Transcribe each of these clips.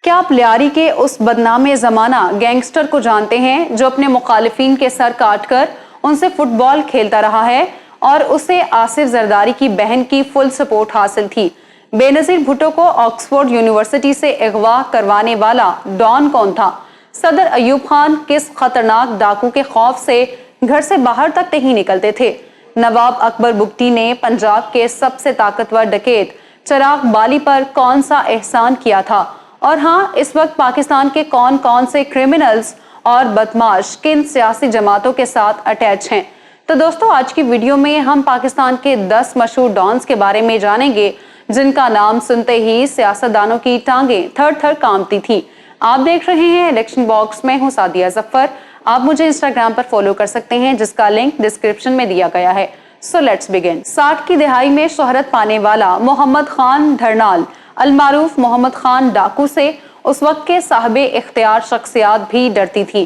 क्या आप लियारी के उस बदनामे ज़माना गैंगस्टर को जानते हैं जो अपने मुखालिफिन के सर काटकर उनसे फुटबॉल खेलता रहा है और उसे आसिफ जरदारी की बहन की फुल सपोर्ट हासिल थी। बेनजीर भुट्टो को ऑक्सफोर्ड यूनिवर्सिटी से अगवा करवाने वाला डॉन कौन था? सदर अयूब खान किस खतरनाक डाकू के खौफ से घर से बाहर तक नहीं निकलते थे? नवाब अकबर बुगटी ने पंजाब के सबसे ताकतवर डकैत चिराग बाली पर कौन सा एहसान किया था? और हाँ, इस वक्त पाकिस्तान के कौन कौन से क्रिमिनल्स और बदमाश किन सियासी जमातों के साथ अटैच हैं? तो दोस्तों, आज की वीडियो में हम पाकिस्तान के 10 मशहूर डॉन्स के बारे में जानेंगे जिनका नाम सुनते ही सियासतदानों की टांगें थर थर कांपती थी। आप देख रहे हैं इलेक्शन बॉक्स में हूं सादिया जफर। आप मुझे इंस्टाग्राम पर फॉलो कर सकते हैं जिसका लिंक डिस्क्रिप्शन में दिया गया है। So let's begin. 60 की दहाई में शोहरत पाने वाला मोहम्मद खान धरनाल अलमारूफ मोहम्मद खान डाकू से उस वक्त के साहिबे इख्तियार शख्सियात भी डरती थी।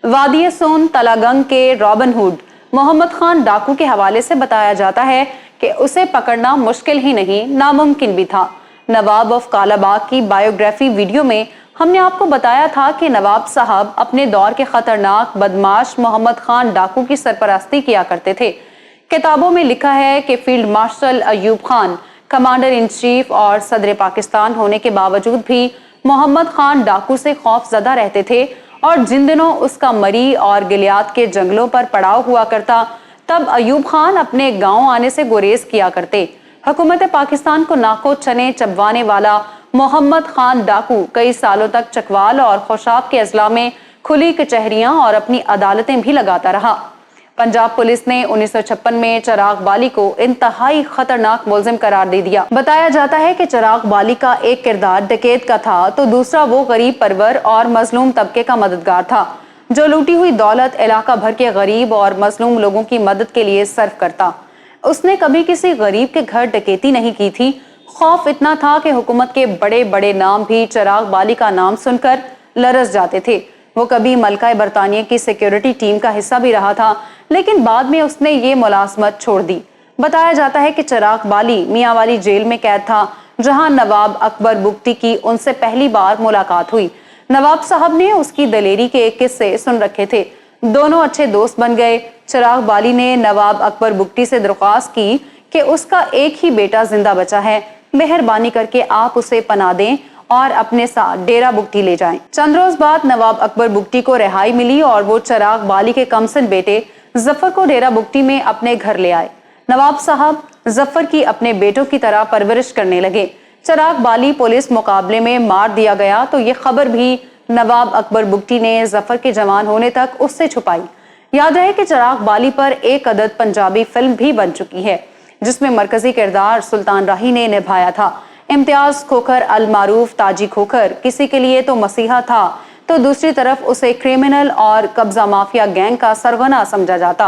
वादी सोन तलागंग के रॉबिन हुड मोहम्मद खान डाकू के हवाले से बताया जाता है कि उसे पकड़ना मुश्किल ही नहीं नामुमकिन भी था। नवाब ऑफ कालाबाग की बायोग्राफी वीडियो में हमने आपको बताया था कि नवाब साहब अपने दौर के खतरनाक बदमाश मोहम्मद खान डाकू की सरपरस्ती किया करते थे। किताबों में लिखा है कि field marshal Ayub Khan commander in chief और सदर पाकिस्तान होने के बावजूद भी मोहम्मद खान डाकू से खौफजदा रहते थे और जिन दिनों उसका मरी और गिलियाद के जंगलों पर पड़ाव हुआ करता तब अयूब खान अपने गांव आने से गुरेज किया करते। हुकूमत पाकिस्तान को नाको चने चबवाने वाला मोहम्मद खान डाकू कई सालों तक चकवाल और खुशाब के अजला में खुली कचहरियां और अपनी अदालतें भी लगाता रहा। पंजाब पुलिस ने 1956 में चिराग बाली को इंतहाई खतरनाक मुलजिम करार दे दिया। बताया जाता है कि चिराग बाली का एक किरदार डकैत का था तो दूसरा वो गरीब परवर और मजलूम तबके का मददगार था जो लूटी हुई दौलत इलाका भर के गरीब और मजलूम लोगों की मदद के लिए सर्व करता। उसने कभी किसी गरीब के घर डकैती नहीं की थी। खौफ इतना था कि हुकूमत के बड़े बड़े नाम भी चिराग बाली का नाम सुनकर लरस जाते थे। वो कभी मलका बरतानिया की सिक्योरिटी टीम का हिस्सा भी रहा था, लेकिन बाद में उसने ये मुलाजमत छोड़ दी। बताया जाता है कि चिराग बाली मियां वाली जेल में कैद था जहां नवाब अकबर बुगटी की उनसे पहली बार मुलाकात हुई। नवाब साहब ने उसकी दलेरी के एक किस्से सुन रखे थे। दोनों अच्छे दोस्त बन गए। चिराग बाली ने नवाब अकबर बुगटी से दरख्वास्त की कि उसका एक ही बेटा जिंदा बचा है, मेहरबानी करके आप उसे पनाह दें और अपने साथ डेरा बुगटी ले जाएं। चंद रोज बाद नवाब अकबर बुगटी को रिहाई मिली और वो चिराग बाली के कमसिन बेटे जफर को डेरा बुगटी में अपने घर ले आए। नवाब साहब जफर की अपने बेटों की तरह परवरिश करने लगे। चिराग बाली पुलिस मुकाबले में मार दिया गया तो ये खबर भी नवाब अकबर बुगटी ने जफर के जवान होने तक उससे छुपाई। याद रहे कि चिराग बाली पर एक अदद पंजाबी फिल्म भी बन चुकी है जिसमें मरकजी किरदार सुल्तान राही ने निभाया था। इम्तियाज खोखर अलमारूफ ताजी खोखर किसी के लिए तो मसीहा था तो दूसरी तरफ उसे क्रिमिनल और कब्जा माफिया गैंग का सरगना समझा जाता।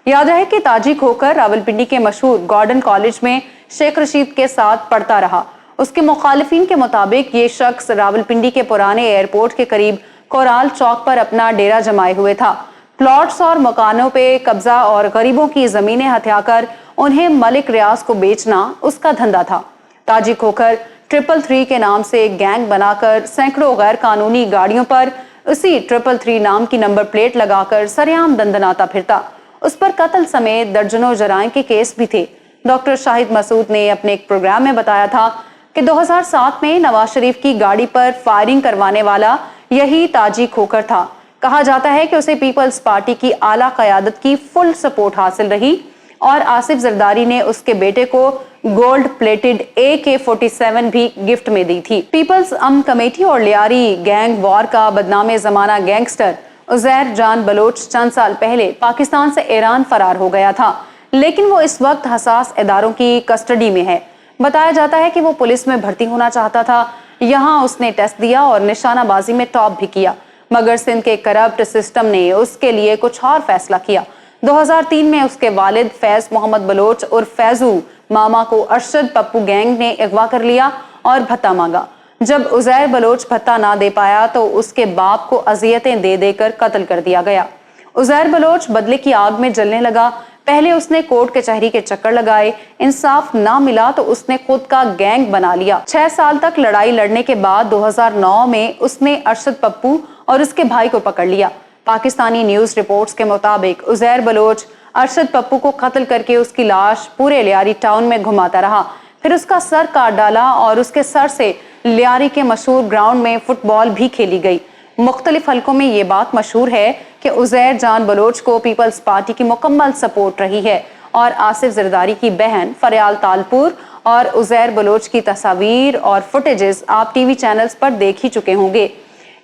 याद रहे कि ताजी खोखर रावलपिंडी के मशहूर गॉर्डन कॉलेज में शेख रशीद के साथ पढ़ता रहा। उसके मुखालिफिन के मुताबिक ये शख्स रावलपिंडी के पुराने एयरपोर्ट के करीब कोराल चौक पर अपना डेरा जमाए हुए था। प्लॉट्स और मकानों पे कब्जा और गरीबों की जमीनें हथियाकर उन्हें मलिक रियाज को बेचना उसका धंधा था। ताजी खोखर 333 के नाम से एक गैंग बनाकर सैकड़ों गैर कानूनी गाड़ियों पर उसी 333 नाम की नंबर प्लेट लगाकर सरेआम दंदनाता फिरता। उस पर कत्ल समेत दर्जनों जराइम के केस भी थे। डॉक्टर शाहिद मसूद ने अपने एक प्रोग्राम में बताया था कि 2007 में नवाज शरीफ की गाड़ी पर फायरिंग करवाने वाला यही ताजी खोखर था। कहा जाता है कि उसे पीपल्स पार्टी की आला क़यादत की फुल सपोर्ट हासिल रही और आसिफ जरदारी ने उसके बेटे को गोल्ड प्लेटेड AK-47 भी गिफ्ट में दी थी। पीपल्स कमेटी और लियारी गैंग वॉर का बदनामे जमाना गैंगस्टर उजैर जान बलोच चंद साल पहले पाकिस्तान से ईरान फरार हो गया था, लेकिन वो इस वक्त हसास इदारों की कस्टडी में है। बताया जाता है कि वो पुलिस में भर्ती होना चाहता था। यहाँ उसने टेस्ट दिया और निशानाबाजी में टॉप भी किया, मगर सिंध के करप्ट सिस्टम ने उसके लिए कुछ और फैसला किया। 2003 में उसके वालिद फैज मोहम्मद बलोच और फैजू मामा को अरशद पप्पू गैंग ने अगवा कर लिया और भत्ता मांगा। जब उजैर बलोच भत्ता ना दे पाया तो उसके बाप को अजियतें दे देकर कत्ल कर दिया गया। उजैर बलोच बदले की आग में जलने लगा। पहले उसने कोर्ट कचहरी के चक्कर लगाए, इंसाफ ना मिला तो उसने खुद का गैंग बना लिया। 6 साल तक लड़ाई लड़ने के बाद 2009 में उसने अरशद पप्पू और उसके भाई को पकड़ लिया। पाकिस्तानी न्यूज रिपोर्ट्स के मुताबिक उजैर बलोच अरशद पप्पू को कत्ल करके उसकी लाश पूरे लियारी टाउन में घुमाता रहा, फिर उसका सर काट डाला और उसके सर से लियारी के मशहूर ग्राउंड में फुटबॉल भी खेली गई। मुख्तलिफ हलकों में ये बात मशहूर है कि उजैर जान बलोच को पीपल्स पार्टी की मुकम्मल सपोर्ट रही है और आसिफ जरदारी की बहन फरियाल तालपुर और उजैर बलोच की तस्वीर और फुटेजेस आप टीवी चैनल्स पर देख ही चुके होंगे।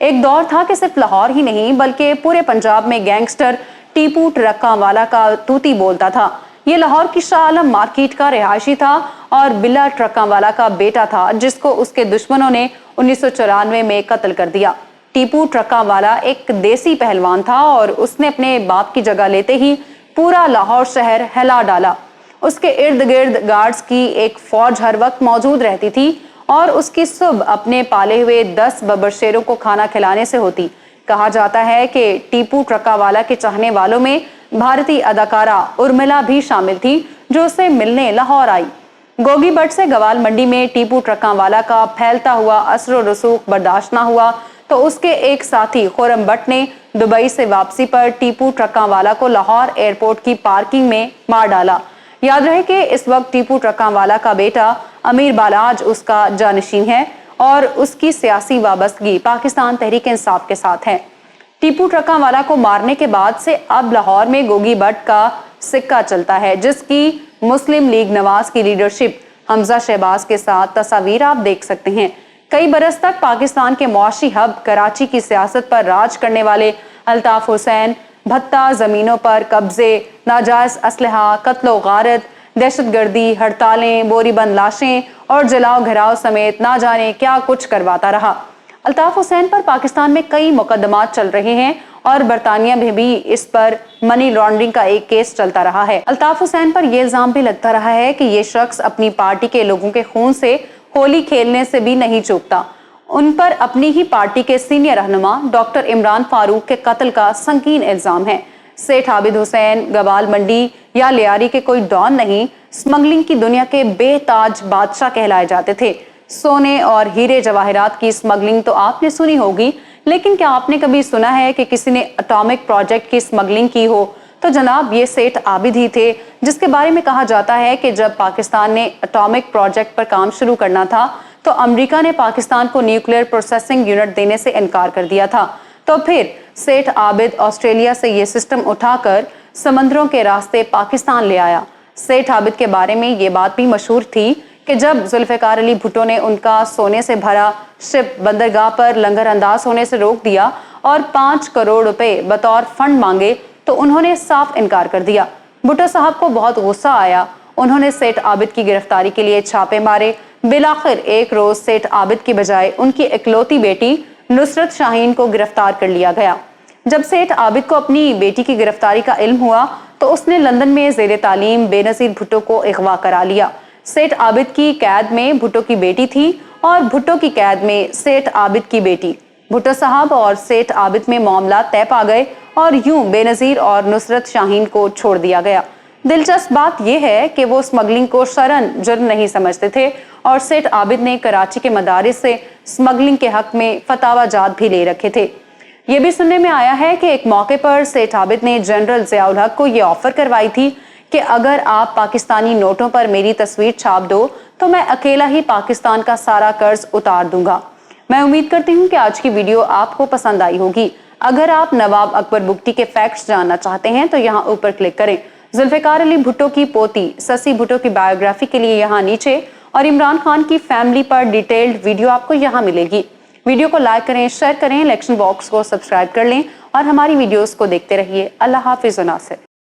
एक दौर था कि सिर्फ लाहौर ही नहीं बल्कि पूरे पंजाब में गैंगस्टर टीपू ट्रक्का वाला का तूती बोलता था। ये लाहौर की शाह आलम मार्केट का रिहायशी था और बिल्ला ट्रक्का वाला का बेटा था, जिसको उसके दुश्मनों ने 1994 में कत्ल कर दिया। टीपू ट्रक्का वाला एक देसी पहलवान था और उसने अपने बाप की जगह लेते ही पूरा लाहौर शहर हिला डाला। उसके इर्द गिर्द गार्ड्स की एक फौज हर वक्त मौजूद रहती थी और उसकी सुबह अपने पाले हुए 10 बब्बर शेरों को खाना खिलाने से होती। कहा जाता है कि टीपू ट्रक्का वाला के चाहने वालों में भारतीय अदाकारा उर्मिला भी शामिल थी, जो उसे मिलने लाहौर आई। गोगी भट्ट से गवाल मंडी में टीपू ट्रक्का वाला का फैलता हुआ असर और रसूख बर्दाश्त ना हुआ तो उसके एक साथी खुरम भट्ट ने दुबई से वापसी पर टीपू ट्रक्का वाला को लाहौर एयरपोर्ट की पार्किंग में मार डाला। याद रहे कि इस वक्त टीपू ट्रक्का वाला का बेटा अमीर बालाज उसका जानशीन है और उसकी सियासी वाबस्तगी पाकिस्तान तहरीक इंसाफ के साथ है। टीपू ट्रक्का वाला को मारने के बाद से अब लाहौर में गोगी भट्ट का सिक्का चलता है, जिसकी मुस्लिम लीग नवाज की लीडरशिप हमजा शहबाज के साथ तस्वीर आप देख सकते हैं। कई बरस तक पाकिस्तान के मुआशी हब कराची की सियासत पर राज करने वाले अल्ताफ हुसैन भत्ता, जमीनों पर कब्जे, नाजायज असलहा, कत्लो गारत, दहशतगर्दी, हड़तालें, बोरीबंद लाशें और जलाओ घराव समेत ना जाने क्या कुछ करवाता रहा। अल्ताफ हुसैन पर पाकिस्तान में कई मुकदमात चल रहे हैं और बरतानिया में भी इस पर मनी लॉन्ड्रिंग का एक केस चलता रहा है। अल्ताफ हुसैन पर यह इल्जाम भी लगता रहा है कि ये शख्स अपनी पार्टी के लोगों के खून से होली खेलने से भी नहीं चूकता। उन पर अपनी ही पार्टी के सीनियर रहनुमा डॉक्टर इमरान फारूक के कत्ल का संगीन इल्जाम है। सेठ आबिद हुसैन गवाल मंडी या लियारी के कोई डॉन नहीं, स्मगलिंग की दुनिया के बेताज बादशाह कहलाए जाते थे। सोने और हीरे जवाहरात की स्मगलिंग तो आपने सुनी होगी, लेकिन क्या आपने कभी सुना है कि किसी ने एटॉमिक प्रोजेक्ट की स्मगलिंग की हो? तो जनाब ये सेठ आबिद ही थे, जिसके बारे में कहा जाता है कि जब पाकिस्तान ने एटॉमिक प्रोजेक्ट पर काम शुरू करना था तो अमेरिका ने पाकिस्तान को न्यूक्लियर प्रोसेसिंग यूनिट देने से इनकार कर दिया था। तो फिर सेठ आबिद ऑस्ट्रेलिया से ये सिस्टम उठाकर समंदरों के रास्ते पाकिस्तान ले आया। सेठ आबिद के बारे में ये बात भी मशहूर थी कि जब जुल्फिकार अली भुट्टो ने उनका सोने से भरा शिप बंदरगाह पर लंगर अंदाज होने से रोक दिया और 5 करोड़ रुपए बतौर फंड मांगे तो उन्होंने साफ इनकार कर दिया। भुट्टो साहब को बहुत गुस्सा आया। उन्होंने सेठ आबिद की गिरफ्तारी के लिए छापे मारे। बिलाखिर एक रोज सेठ आबिद की बजाय उनकी इकलौती बेटी नुसरत शाहीन को गिरफ्तार कर लिया गया। जब सेठ आबिद को अपनी बेटी की गिरफ्तारी का इल्म हुआ तो उसने लंदन में जेर तालीम बेनजीर भुट्टो को अगवा करा लिया। सेठ आबिद की कैद में भुट्टो की बेटी थी और भुट्टो की कैद में सेठ आबिद की बेटी। भुट्टो साहब और सेठ आबिद में मामला तय पा गए और यूं बेनजीर और नुसरत शाहीन को छोड़ दिया गया। दिलचस्प बात यह है कि वो स्मगलिंग को शरन जुर्म नहीं समझते थे और सेठ आबिद ने कराची के मदारिस से स्मगलिंग के हक में फतावा जात भी ले रखे थे। ये भी सुनने में आया है कि एक मौके पर सेठ आबिद ने जनरल ज़ियाउल हक को ये ऑफर करवाई थी कि अगर आप पाकिस्तानी नोटों पर मेरी तस्वीर छाप दो तो मैं अकेला ही पाकिस्तान का सारा कर्ज उतार दूंगा। मैं उम्मीद करती हूँ कि आज की वीडियो आपको पसंद आई होगी। अगर आप नवाब अकबर बुगटी के फैक्ट्स जानना चाहते हैं तो यहाँ ऊपर क्लिक करें। जुल्फिकार अली भुट्टो की पोती ससी भुट्टो की बायोग्राफी के लिए यहाँ नीचे और इमरान खान की फैमिली पर डिटेल्ड वीडियो आपको यहाँ मिलेगी। वीडियो को लाइक करें, शेयर करें, इलेक्शन बॉक्स को सब्सक्राइब कर लें और हमारी वीडियोस को देखते रहिए। अल्लाह हाफिज़।